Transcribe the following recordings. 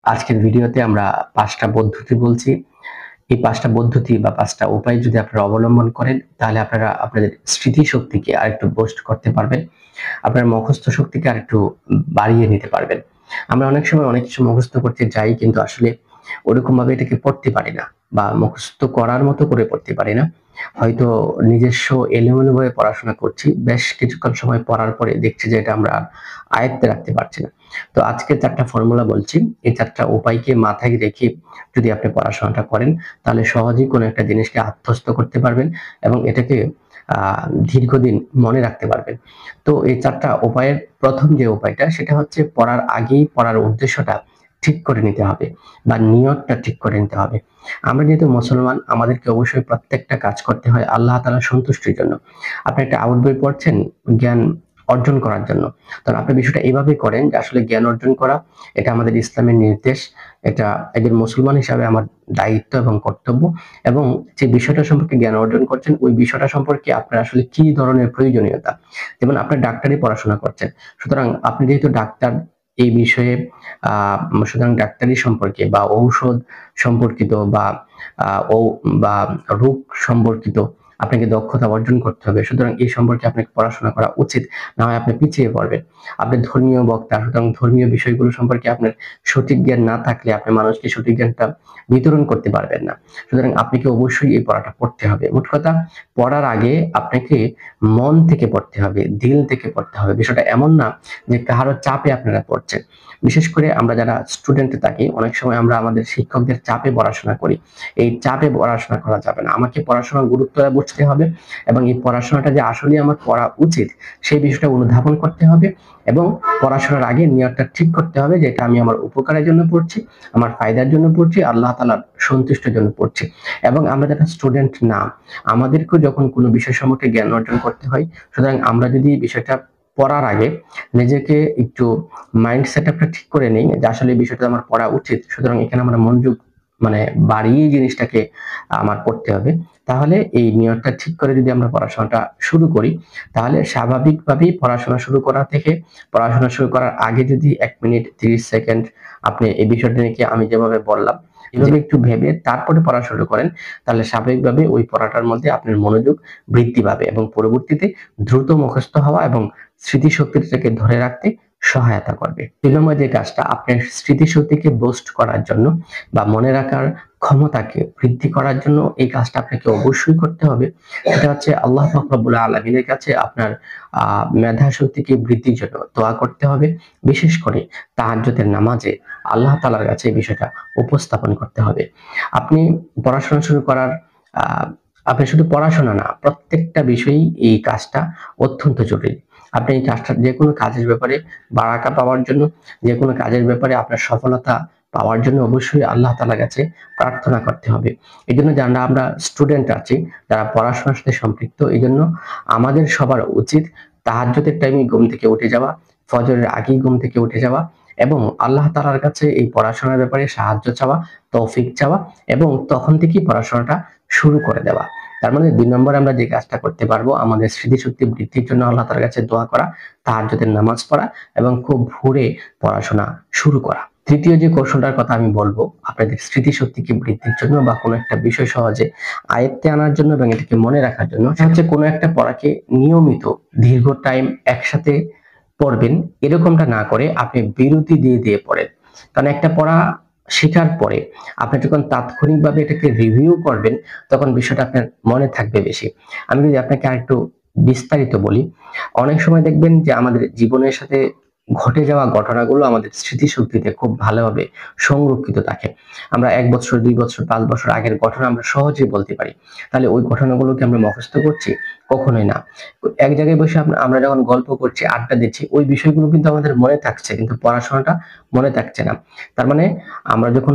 আজকের ভিডিওতে আমরা ৫টা পদ্ধতি বলছি। এই ৫টা পদ্ধতি বা ৫টা উপায় যদি আপনারা অবলম্বন করেন, তাহলে আপনারা আপনাদের স্মৃতিশক্তিকে আরেকটু বুস্ট করতে পারবেন। আপনার মুখস্থ শক্তিকে আরেকটু বাড়িয়ে নিতে পারবেন। আমরা অনেক সময় অনেক কিছু মুখস্থ করতে যাই, কিন্তু আসলে ওরকমভাবে এটাকে পড়তে পারি না বা মুখস্থ করার মতো করে পড়তে পারি না। হয়তো নিজস্ব এলোমেলোভাবে পড়াশোনা করছি, বেশ কিছুক্ষণ সময় পড়ার পরে দেখছি যে এটা আমরা আয়ত্তে রাখতে পারছি না। তো আজকে ৪টা ফর্মুলা বলছি। এই ৪টা উপায়কে মাথায় রেখে যদি আপনি পড়াশোনাটা করেন, তাহলে সহজেই কোনো একটা জিনিসকে আত্মস্থ করতে পারবেন এবং এটাকে দীর্ঘদিন মনে রাখতে পারবেন। তো এই ৪টা উপায়ের প্রথম যে উপায়টা, সেটা হচ্ছে পড়ার আগেই পড়ার উদ্দেশ্যটা ঠিক করে নিতে হবে বা নিয়তটা ঠিক করে নিতে হবে। আমরা যেহেতু মুসলমান, আমাদেরকে অবশ্যই প্রত্যেকটা কাজ করতে হয় আল্লাহ তাআলার সন্তুষ্টির জন্য। আপনি একটা আউট বই পড়ছেন জ্ঞান অর্জন করার জন্য। তখন আপনি বিষয়টা এভাবেই করেন যে আসলে জ্ঞান অর্জন করা এটা আমাদের ইসলামের নির্দেশ। এটা একজন মুসলমান হিসাবে আমার দায়িত্ব এবং কর্তব্য, এবং যে বিষয়টা সম্পর্কে জ্ঞান অর্জন করছেন ওই বিষয়টা সম্পর্কে আপনার আসলে কি ধরনের প্রয়োজনীয়তা। যেমন আপনি ডাক্তারি পড়াশোনা করছেন, সুতরাং আপনি যেহেতু ডাক্তার, এই বিষয়ে সুতরাং ডাক্তারি সম্পর্কে বা ঔষধ সম্পর্কিত বা ও বা রোগ সম্পর্কিত আপনাকে দক্ষতা অর্জন করতে হবে। সুতরাং এই সম্পর্কে আপনাকে পড়াশোনা করা উচিত, না হয় আপনি পিছিয়ে পড়বেন। আপনি ধর্মীয় বক্তা, সুতরাং ধর্মীয় বিষয়গুলো সম্পর্কে আপনার সঠিক জ্ঞান না থাকলে আপনি মানুষকে সঠিক জ্ঞানটা বিতরণ করতে পারবেন না। সুতরাং আপনাকে অবশ্যই এই পড়াটা পড়তে হবে। মোট কথা, পড়ার আগে আপনাকে মন থেকে পড়তে হবে, দিল থেকে পড়তে হবে। বিষয়টা এমন না যে কারো চাপে আপনারা পড়ছেন। বিশেষ করে আমরা যারা স্টুডেন্ট থাকি, অনেক সময় আমরা আমাদের শিক্ষকদের চাপে পড়াশোনা করি। এই চাপে পড়াশোনা করা যাবে না। আমাকে পড়াশোনার গুরুত্বটা বুঝতে হবে এবং এই পড়াশোনাটা যে আসলেই আমার পড়া উচিত সেই বিষয়টা অনুধাবন করতে হবে, এবং পড়াশোনার আগে নিয়তটা ঠিক করতে হবে যে এটা আমি আমার উপকারের জন্য পড়ছি, আমার ফায়দার জন্য পড়ছি, আল্লাহ তাআলার সন্তুষ্টির জন্য পড়ছি। এবং আমরা যারা স্টুডেন্ট না, আমাদেরকেও যখন কোনো বিষয় সম্পর্কে জ্ঞান অর্জন করতে হয়, সুতরাং আমরা যদি বিষয়টা পড়ার আগে নিজেকে একটু মাইন্ড সেটআপটা ঠিক করে নেই যে আসলে এই বিষয়টা আমার পড়া উচিত, সুতরাং এখানে আমরা মনোযোগ বাড়িয়ে জিনিসটাকে আমার পড়তে হবে, তাহলে এই নিয়তটা ঠিক করে যদি আমরা পড়াশোনাটা শুরু করি, তাহলে স্বাভাবিকভাবেই পড়াশোনা শুরু করা থেকে পড়াশোনা শুরু করার আগে যদি ১ মিনিট ৩০ সেকেন্ড আপনি এই বিষয়টা নিয়ে আমি যেভাবে বললাম এভাবে একটু ভেবে তারপরে পড়া শুরু করেন, তাহলে স্বাভাবিকভাবে ওই পড়াটার মধ্যে আপনার মনোযোগ বৃদ্ধি পাবে এবং পরবর্তীতে দ্রুত মুখস্থ হওয়া এবং স্মৃতিশক্তিটাকে ধরে রাখতে সহায়তা করবে। ২ নম্বর যে কাজটা, আপনার স্মৃতিশক্তিকে বুস্ট করার জন্য বা মনে রাখার ক্ষমতাকে বৃদ্ধি করার জন্য এই কাজটা আপনাকে অবশ্যই করতে হবে। সেটা হচ্ছে আল্লাহ পাক রব্বুল আলামিনের কাছে আপনার মেধা শক্তিকে বৃদ্ধির জন্য দোয়া করতে হবে। বিশেষ করে তাহাজ্জুদের নামাজে আল্লাহ তাআলার কাছে এই বিষয়টা উপস্থাপন করতে হবে। আপনি পড়াশোনা শুরু করার আ আপনি শুধু পড়াশোনা না, প্রত্যেকটা বিষয়েই এই কাজটা অত্যন্ত জরুরি। আপনি এই কাজটা যেকোনো কাজের ব্যাপারে বারাকা পাওয়ার জন্য, যেকোনো কাজের ব্যাপারে আপনার সফলতা পাওয়ার জন্য অবশ্যই আল্লাহ তাআলার কাছে প্রার্থনা করতে হবে। এজন্য যারা আমরা স্টুডেন্ট আছি, যারা পড়াশোনার সাথে সম্পৃক্ত, এজন্য আমাদের সবার উচিত তাহাজ্জুদের টাইমে ঘুম থেকে উঠে যাওয়া, ফজরের আগেই ঘুম থেকে উঠে যাওয়া এবং আল্লাহ তাআলার কাছে এই পড়াশোনার ব্যাপারে সাহায্য চাওয়া, তৌফিক চাওয়া এবং তখন থেকেই পড়াশোনাটা শুরু করে দেওয়া। তার মানে ২ নম্বরে আমরা যে কাজটা করতে পারবো, আমাদের স্মৃতিশক্তি বৃদ্ধির জন্য আল্লাহ তাআলার কাছে দোয়া করা, তাহাজ্জুদের নামাজ পড়া এবং খুব ভোরে পড়াশোনা শুরু করা। তৃতীয় যে কৌশলটার কথা আমি বলবো আপনাদের স্মৃতিশক্তিকে বৃদ্ধির জন্য বা কোনো একটা বিষয় সহজে আয়ত্তে আনার জন্য এবং এটাকে মনে রাখার জন্য, সেটা হচ্ছে কোনো একটা পড়াকে নিয়মিত দীর্ঘ টাইম একসাথে পড়বেন, এরকমটা না করে আপনি বিরতি দিয়ে দিয়ে পড়েন। কারণ একটা পড়া শেখার পরে আপনি যখন তাৎক্ষণিকভাবে এটাকে রিভিউ করবেন, তখন বিষয়টা আপনার মনে থাকবে বেশি। আমি যদি আপনাকে আরেকটু বিস্তারিত বলি, অনেক সময় দেখবেন যে আমাদের জীবনের সাথে ঘটে যাওয়া ঘটনাগুলো আমাদের স্মৃতিশক্তিতে খুব ভালোভাবে সংরক্ষিত থাকে। আমরা ১ বছর, ২ বছর, ৫ বছর আগের ঘটনা আমরা সহজেই বলতে পারি। তাহলে ওই ঘটনাগুলোকে আমরা মুখস্থ করছি? কখনোই না। এক জায়গায় বসে আমরা যখন গল্প করছি, আড্ডা দিচ্ছি, ওই বিষয়গুলো কিন্তু আমাদের মনে থাকছে, কিন্তু পড়াশোনাটা মনে থাকছে না। তার মানে আমরা যখন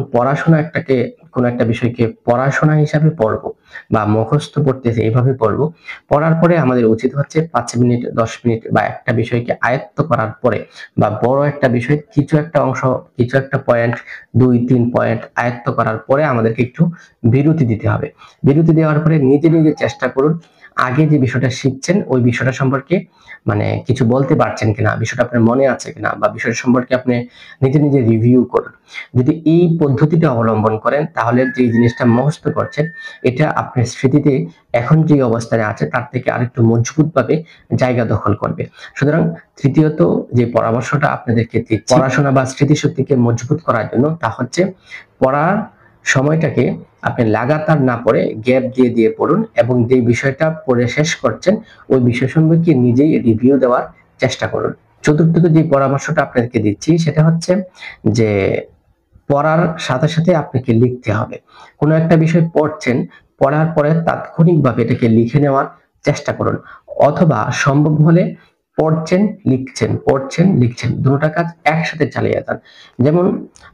কোনো একটা বিষয়কে পড়াশোনা হিসাবে পড়বো বা মুখস্থ পড়তেছি এভাবে পড়বো, পড়ার পরে আমাদের উচিত হচ্ছে ৫ মিনিট, ১০ মিনিট বা একটা বিষয়কে আয়ত্ত করার পরে বা বড় একটা বিষয় কিছু একটা অংশ, কিছু একটা পয়েন্ট, ২-৩ পয়েন্ট আয়ত্ত করার পরে আমাদেরকে একটু বিরতি দিতে হবে। বিরতি দেওয়ার পরে নিজে নিজে চেষ্টা করুন আগে যে বিষয়টা শিখছেন ওই বিষয়টা সম্পর্কে মানে কিছু বলতে পারছেন কিনা, বিষয়টা আপনার মনে আছে কিনা, বা বিষয়টা সম্পর্কে আপনি নিজে নিজে রিভিউ করুন। যদি এই পদ্ধতিটা অবলম্বন করেন তাহলে যে জিনিসটা মুখস্থ করছেন এটা আপনার স্মৃতিতে এখন যে অবস্থানে আছে তার থেকে আরেকটু মজবুত ভাবে জায়গা দখল করবে। সুতরাং তৃতীয়ত যে পরামর্শটা আপনাদেরকে দিচ্ছি পড়াশোনা বা স্মৃতিশক্তিকে মজবুত করার জন্য, তা হচ্ছে পড়ার সময়টাকে আপনি লাগাতার না পড়ে গ্যাপ দিয়ে দিয়ে পড়ুন, এবং যে বিষয়টা পড়ে শেষ করছেন ওই বিষয় সম্পর্কে নিজেই রিভিউ দেওয়ার চেষ্টা করুন। চতুর্থত যে পরামর্শটা আপনাদেরকে দিচ্ছি সেটা হচ্ছে যে পড়ার সাথে সাথে আপনাকে লিখতে হবে। কোনো একটা বিষয় পড়ছেন, পড়ার পরে তাৎক্ষণিকভাবে এটাকে লিখে নেওয়ার চেষ্টা করুন, অথবা সম্ভব হলে পড়ছেন লিখছেন দুটোটা কাজ একসাথে চালিয়ে যান। যেমন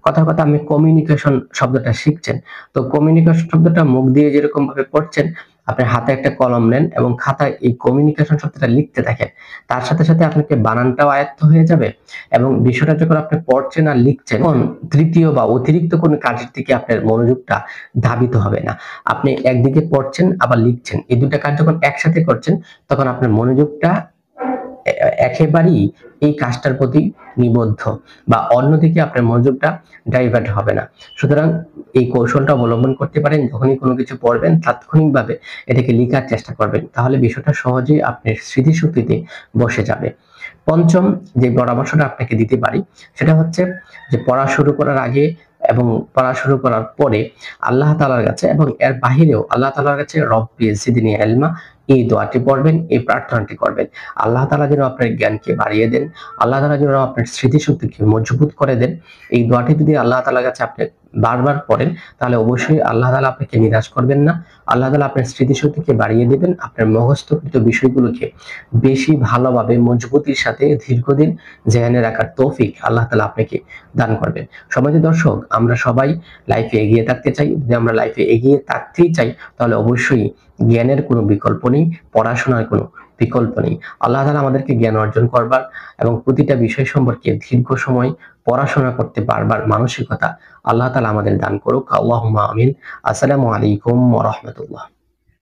কথা কথা আমি কমিউনিকেশন শব্দটা শিখছেন, তো কমিউনিকেশন শব্দটা মুখ দিয়ে যেরকম ভাবে পড়ছেন আপনি হাতে একটা কলম নেন এবং খাতায় এই কমিউনিকেশন শব্দটা লিখতে থাকেন, তার সাথে সাথে আপনাকে বানানটাও আয়ত্ত হয়ে যাবে এবং বিষয়টা যখন আপনি পড়ছেন আর লিখছেন তখন তৃতীয় বা অতিরিক্ত কোনো কাজের দিকে আপনার মনোযোগটা ধাবিত হবে না। আপনি একদিকে পড়ছেন আবার লিখছেন, এই দুটা কাজ যখন একসাথে করছেন তখন আপনার মনোযোগটা একেবারেই এই কাজটার প্রতি নিবদ্ধ, বা অন্যদিকে আপনার মনোযোগটা ডাইভার্ট হবে না। সুতরাং এই কৌশলটা অবলম্বন করতে পারেন, যখনই কোনো কিছু পড়বেন তাৎক্ষণিকভাবে এটাকে লেখার চেষ্টা করবেন, তাহলে বিষয়টা সহজেই আপনার স্মৃতিশক্তিতে বসে যাবে। পঞ্চম যে পরামর্শটা আপনাকে দিতে পারি সেটা হচ্ছে যে পড়া শুরু করার আগে এবং পড়া শুরু করার পরে আল্লাহ তাআলার কাছে এবং এর বাহিরেও আল্লাহ তাআলার কাছে রব্বি জিদনি ইলমা এই দোয়াটি পড়বেন, এই প্রার্থনাটি করবেন। আল্লাহ তাআলা যেন আপনার জ্ঞানকে বাড়িয়ে দেন, আল্লাহ তাআলা যেন আপনার স্মৃতিশক্তিকে মজবুত করে দেন। এই দোয়াটি যদি আল্লাহ তাআলার কাছে আপনি বারবার পড়েন তাহলে অবশ্যই আল্লাহ তাআলা আপনাকে নিরাশ করবেন না। আল্লাহ তাআলা আপনার স্মৃতিশক্তিকে বাড়িয়ে দিবেন, আপনার মুখস্থকৃত বিষয়গুলোকে বেশি ভালোভাবে মজবুতির সাথে দীর্ঘদিন জেনে রাখার তৌফিক আল্লাহ তাআলা আপনাকে দান করবেন। সম্মানিত দর্শক, আমরা সবাই লাইফে এগিয়ে থাকতে চাই। যদি আমরা লাইফে এগিয়ে থাকতেই চাই তাহলে অবশ্যই জ্ঞানের কোনো বিকল্প নেই, পড়াশোনার কোনো বিকল্প নেই। আল্লাহ তাআলা আমাদেরকে জ্ঞান অর্জন করবার এবং প্রতিটা বিষয় সম্পর্কে দীর্ঘ সময় পড়াশোনা করতে পারবার মানসিকতা আল্লাহ তাআলা আমাদের দান করুক। আল্লাহুম্মা আমিন। আসসালামু আলাইকুম ওয়া রাহমাতুল্লাহ।